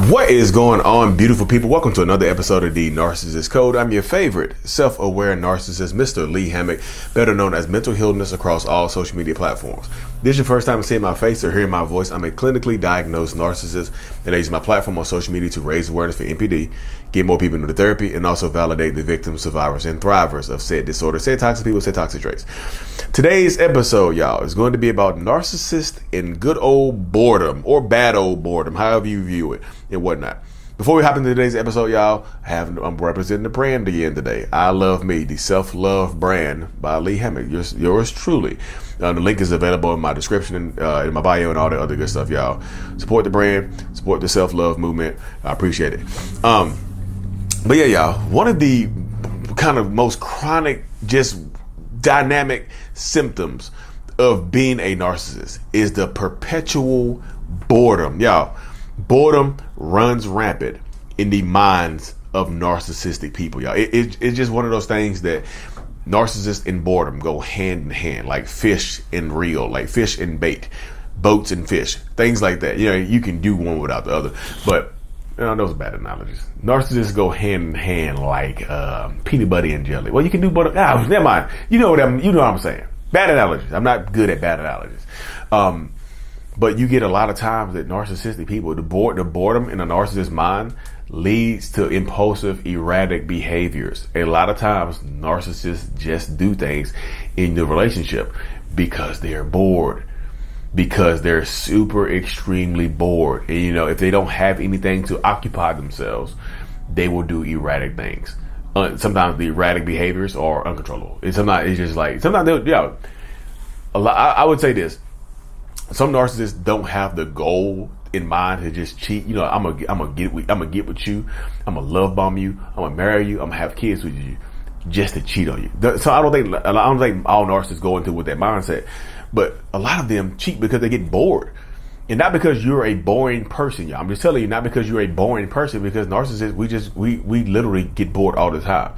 What is going on, beautiful people? Welcome to another episode of the Narcissist Code. I'm your favorite self-aware narcissist, Mr. Lee Hammock, better known as Mental Healness across all social media platforms. This is your first time seeing my face or hearing my voice. I'm a clinically diagnosed narcissist, and I use my platform on social media to raise awareness for NPD, get more people into therapy, and also validate the victims, survivors, and thrivers of said disorder, said toxic people, said toxic traits. Today's episode, y'all, is going to be about narcissists and good old boredom, or bad old boredom, however you view it and whatnot. Before we hop into today's episode, y'all, I'm representing the brand again today. I Love Me, the self-love brand by Lee Hammock, yours truly. The link is available in my description, in my bio, and all the other good stuff, y'all. Support the brand, support the self-love movement. I appreciate it. But yeah, y'all, one of the kind of most chronic, just dynamic symptoms of being a narcissist is the perpetual boredom. Y'all, boredom runs rampant in the minds of narcissistic people, y'all. It's just one of those things that narcissists and boredom go hand in hand, like fish and reel, like fish and bait, boats and fish, things like that. You know, you can do one without the other, but those are bad analogies. Narcissists go hand in hand like peanut butter and jelly. Well, you can do butter. Never mind. You know what I'm saying. Bad analogies. I'm not good at bad analogies. But you get a lot of times that narcissistic people, the boredom in a narcissist's mind leads to impulsive, erratic behaviors. A lot of times narcissists just do things in the relationship because they're bored. Because they're super extremely bored. And if they don't have anything to occupy themselves, they will do erratic things. Sometimes the erratic behaviors are uncontrollable. Sometimes they'll, I would say this. Some narcissists don't have the goal in mind to just cheat. I'm gonna get with you. I'm gonna love bomb you. I'm gonna marry you. I'm gonna have kids with you, just to cheat on you. So I don't think all narcissists go into with that mindset. But a lot of them cheat because they get bored. And not because you're a boring person, y'all. I'm just telling you, not because you're a boring person, because narcissists, we literally get bored all the time.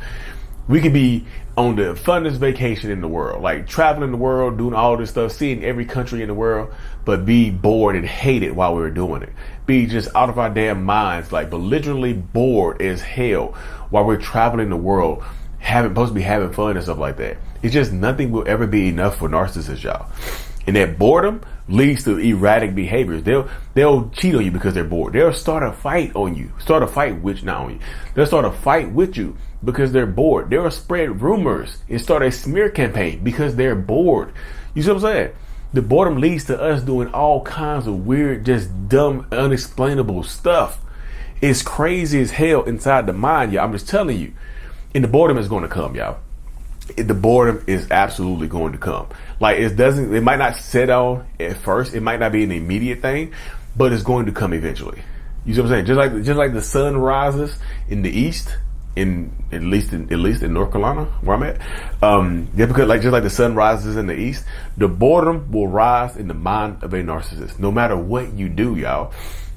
We could be on the funnest vacation in the world, like traveling the world, doing all this stuff, seeing every country in the world, but be bored and hate it while we were doing it. Be just out of our damn minds, like belligerently bored as hell while we're traveling the world, supposed to be having fun and stuff like that. It's just nothing will ever be enough for narcissists, y'all. And that boredom leads to erratic behaviors. They'll cheat on you because they're bored. They'll start a fight on you. They'll start a fight with you because they're bored. They'll spread rumors and start a smear campaign because they're bored. You see what I'm saying? The boredom leads to us doing all kinds of weird, just dumb, unexplainable stuff. It's crazy as hell inside the mind, y'all. I'm just telling you. And the boredom is going to come, y'all. The boredom is absolutely going to come. Like it might not set on at first. It might not be an immediate thing, but it's going to come eventually. You see what I'm saying? Just like the sun rises in the east, at least in North Carolina, where I'm at. Just like the sun rises in the east, the boredom will rise in the mind of a narcissist. No matter what you do, y'all.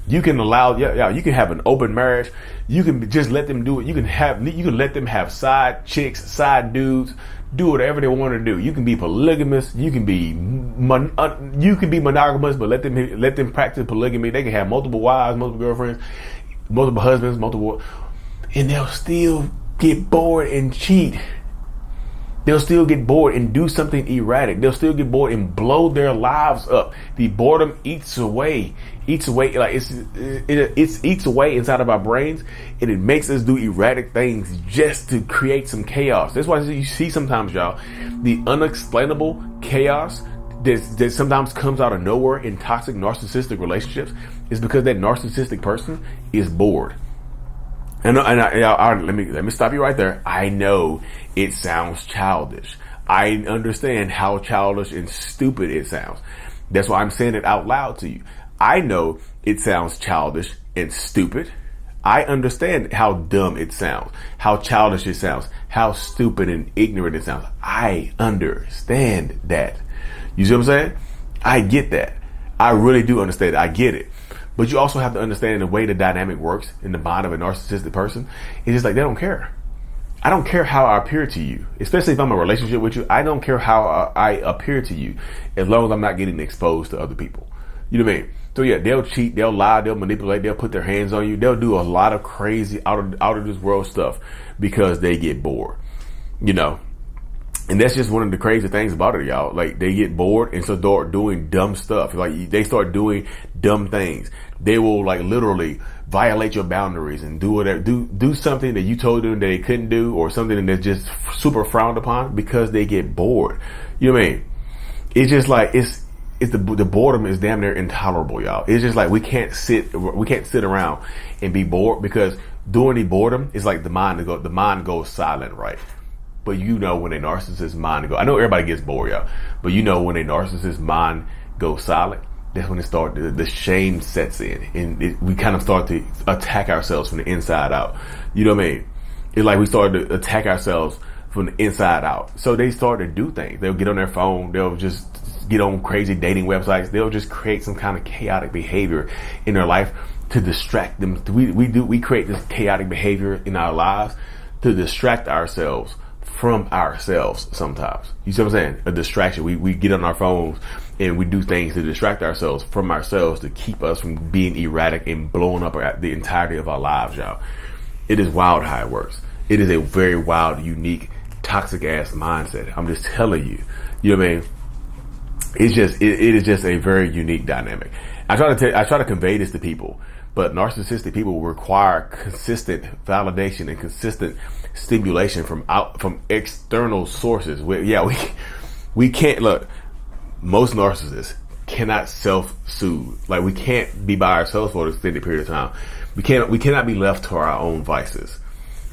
You can you can have an open marriage. You can just let them do it. You can let them have side chicks, side dudes, do whatever they want to do. You can be polygamous. You can be monogamous, but let them practice polygamy. They can have multiple wives, multiple girlfriends, multiple husbands, and they'll still get bored and cheat. They'll still get bored and do something erratic. They'll still get bored and blow their lives up. The boredom eats away like it eats away inside of our brains, and it makes us do erratic things just to create some chaos. That's why you see sometimes, y'all, the unexplainable chaos that sometimes comes out of nowhere in toxic narcissistic relationships is because that narcissistic person is bored. Let me stop you right there. I know it sounds childish. I understand how childish and stupid it sounds. That's why I'm saying it out loud to you. I know it sounds childish and stupid. I understand how dumb it sounds, how childish it sounds, how stupid and ignorant it sounds. I understand that. You see what I'm saying? I get that. I really do understand it. I get it. But you also have to understand the way the dynamic works in the mind of a narcissistic person. It's just like they don't care. I don't care how I appear to you, especially if I'm in a relationship with you. I don't care how I appear to you as long as I'm not getting exposed to other people. You know what I mean? So yeah, they'll cheat, they'll lie, they'll manipulate, they'll put their hands on you. They'll do a lot of crazy out of this world stuff because they get bored, you know. And that's just one of the crazy things about it, y'all. Like, they get bored and so start doing dumb stuff. Like, they start doing dumb things. They will, like, literally violate your boundaries and do whatever, do something that you told them that they couldn't do, or something that's just super frowned upon because they get bored. You know what I mean? It's just like, the boredom is damn near intolerable, y'all. It's just like we can't sit around and be bored, because during the boredom, it's like the mind goes silent, right? But you know when a narcissist's mind goes, I know everybody gets bored, y'all, but you know when a narcissist's mind goes silent, that's when the shame sets in, and we kind of start to attack ourselves from the inside out. You know what I mean? It's like we started to attack ourselves from the inside out. So they start to do things. They'll get on their phone. They'll just get on crazy dating websites. They'll just create some kind of chaotic behavior in their life to distract them. We create this chaotic behavior in our lives to distract ourselves from ourselves sometimes. You see what I'm saying? A distraction. We get on our phones and we do things to distract ourselves from ourselves, to keep us from being erratic and blowing up the entirety of our lives, y'all. It is wild how it works. It is a very wild, unique, toxic ass mindset. I'm just telling you. You know what I mean? It is just a very unique dynamic. I try to convey this to people, but narcissistic people require consistent validation and consistent stimulation from external sources. We can't look. Most narcissists cannot self-soothe. Like, we can't be by ourselves for an extended period of time. We cannot be left to our own vices.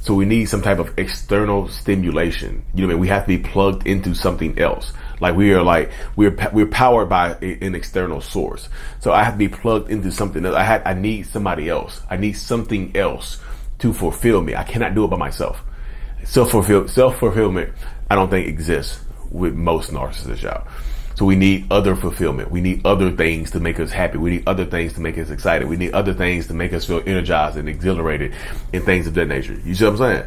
So we need some type of external stimulation. You know what I mean? We have to be plugged into something else. Like, we're powered by an external source. So I have to be plugged into something else. I need somebody else. I need something else to fulfill me. I cannot do it by myself. Self-fulfillment, I don't think exists with most narcissists, y'all. So we need other fulfillment. We need other things to make us happy. We need other things to make us excited. We need other things to make us feel energized and exhilarated and things of that nature. You see what I'm saying?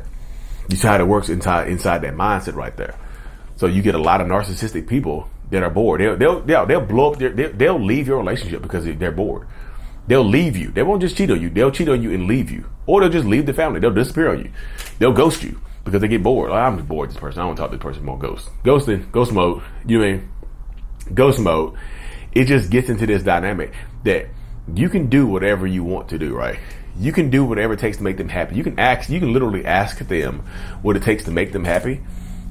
You see how it works inside that mindset right there. So you get a lot of narcissistic people that are bored. They'll blow up they'll leave your relationship because they're bored. They'll leave you. They won't just cheat on you. They'll cheat on you and leave you. Or they'll just leave the family. They'll disappear on you. They'll ghost you because they get bored. Like, I'm just bored with this person. I don't talk to this person more. Ghosting. Ghost mode. You know what I mean? Ghost mode. It just gets into this dynamic that you can do whatever you want to do, right? You can do whatever it takes to make them happy. You can literally ask them what it takes to make them happy.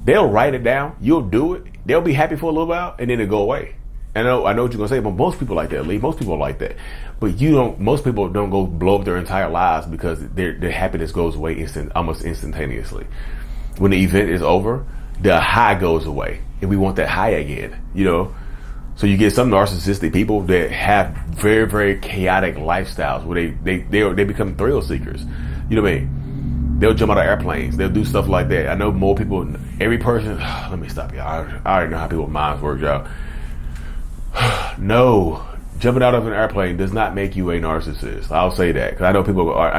They'll write it down. You'll do it. They'll be happy for a little while and then it'll go away. I know what you're gonna say, but most people like that, Lee. Most people are like that. But most people don't go blow up their entire lives because their happiness goes away almost instantaneously. When the event is over, the high goes away. And we want that high again, you know? So you get some narcissistic people that have very, very chaotic lifestyles where they become thrill seekers. You know what I mean? They'll jump out of airplanes. They'll do stuff like that. I know more people, every person, let me stop y'all. I already know how people's minds work, y'all. No, jumping out of an airplane does not make you a narcissist. I'll say that because I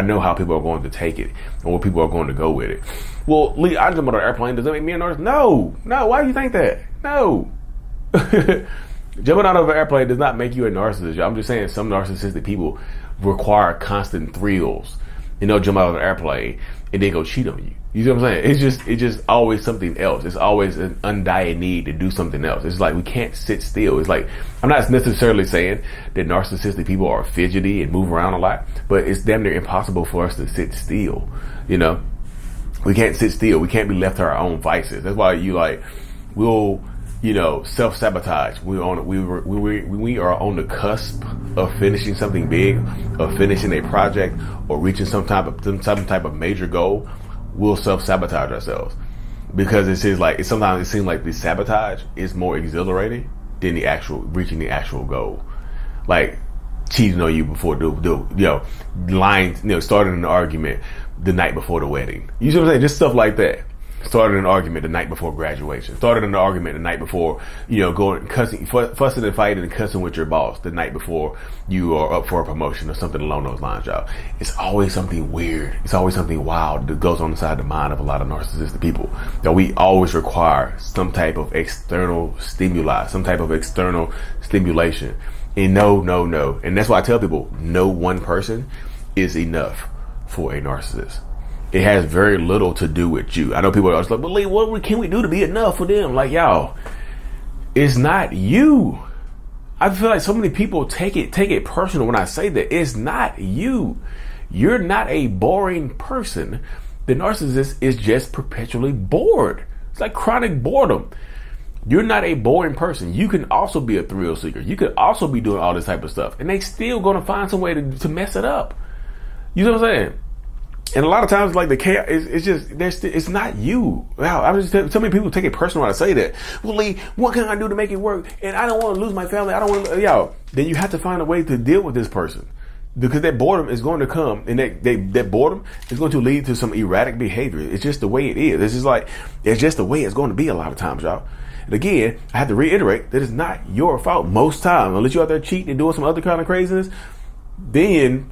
know how people are going to take it and where people are going to go with it. Well, Lee, I jump out of an airplane. Does that make me a narcissist? No. Why do you think that? No. Jumping out of an airplane does not make you a narcissist. I'm just saying some narcissistic people require constant thrills. And they'll jump out of an airplane and they go cheat on you. You see what I'm saying? It's just always something else. It's always an undying need to do something else. It's like we can't sit still. It's like, I'm not necessarily saying that narcissistic people are fidgety and move around a lot, but it's damn near impossible for us to sit still. You know, we can't sit still. We can't be left to our own vices. That's why we'll self-sabotage. We are on the cusp of finishing something big, of finishing a project, or reaching some type of major goal. We'll self-sabotage ourselves because sometimes it seems like the sabotage is more exhilarating than reaching the actual goal. Like cheating on you before lying, starting an argument the night before the wedding. You see what I'm saying? Just stuff like that. Started an argument the night before graduation. Started an argument the night before, going cussing, fussing and fighting and cussing with your boss the night before you are up for a promotion or something along those lines, y'all. It's always something weird. It's always something wild that goes on inside the mind of a lot of narcissistic people. That we always require some type of external stimuli, some type of external stimulation And no. And that's why I tell people, no one person is enough for a narcissist. It has very little to do with you. I know people are always like, well, Lee, what can we do to be enough for them? Like, y'all, it's not you. I feel like so many people take it personal when I say that. It's not you. You're not a boring person. The narcissist is just perpetually bored. It's like chronic boredom. You're not a boring person. You can also be a thrill seeker. You could also be doing all this type of stuff. And they still going to find some way to mess it up. You know what I'm saying? And a lot of times, like, the chaos, it's not you. Wow, I was just so many people take it personal when I say that. Well, Lee, what can I do to make it work? And I don't want to lose my family. I don't want to, then you have to find a way to deal with this person. Because that boredom is going to come, and that boredom is going to lead to some erratic behavior. It's just the way it is. It's just the way it's going to be a lot of times, y'all. And again, I have to reiterate that it's not your fault most times. Unless you're out there cheating and doing some other kind of craziness, then,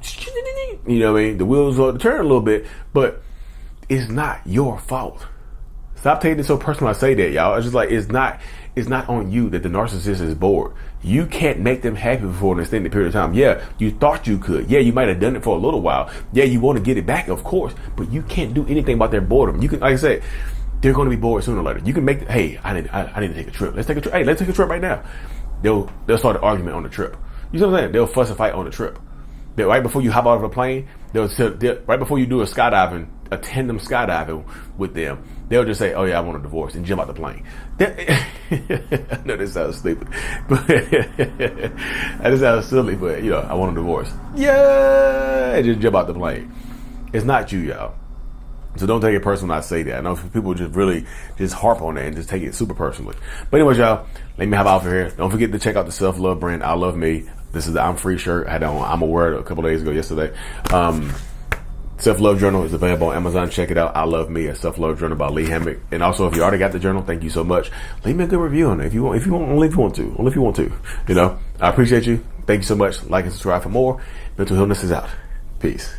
you know what I mean, the wheels will turn a little bit, but it's not your fault. Stop taking it so personal when I say that, y'all. It's just like, it's not on you that the narcissist is bored. You can't make them happy for an extended period of time. Yeah, you thought you could. Yeah, you might have done it for a little while. Yeah, you want to get it back, of course, but you can't do anything about their boredom. You can, like I said, they're going to be bored sooner or later. You can make, hey, I need to take a trip. Let's take a trip. Hey, let's take a trip right now. They'll start an argument on the trip. You know what I'm saying? They'll fuss and fight on the trip. Right before you hop out of a plane, right before you do a tandem skydiving with them, they'll just say, oh yeah, I want a divorce, and jump out the plane. I know this sounds stupid, but that sounds silly, but I want a divorce. Yeah, and just jump out the plane. It's not you, y'all. So don't take it personal when I say that. I know people just really just harp on that and just take it super personally. But anyways, y'all, let me hop out for here. Don't forget to check out the self-love brand, I Love Me. This is the I'm Free shirt. I had on I'm Aware a couple days ago, yesterday. Self-love journal is available on Amazon. Check it out. I Love Me, a self-love journal by Lee Hammock. And also, if you already got the journal, thank you so much. Leave me a good review on it if you want, only if you want to. I appreciate you. Thank you so much. Like and subscribe for more. Mental Illness is out. Peace.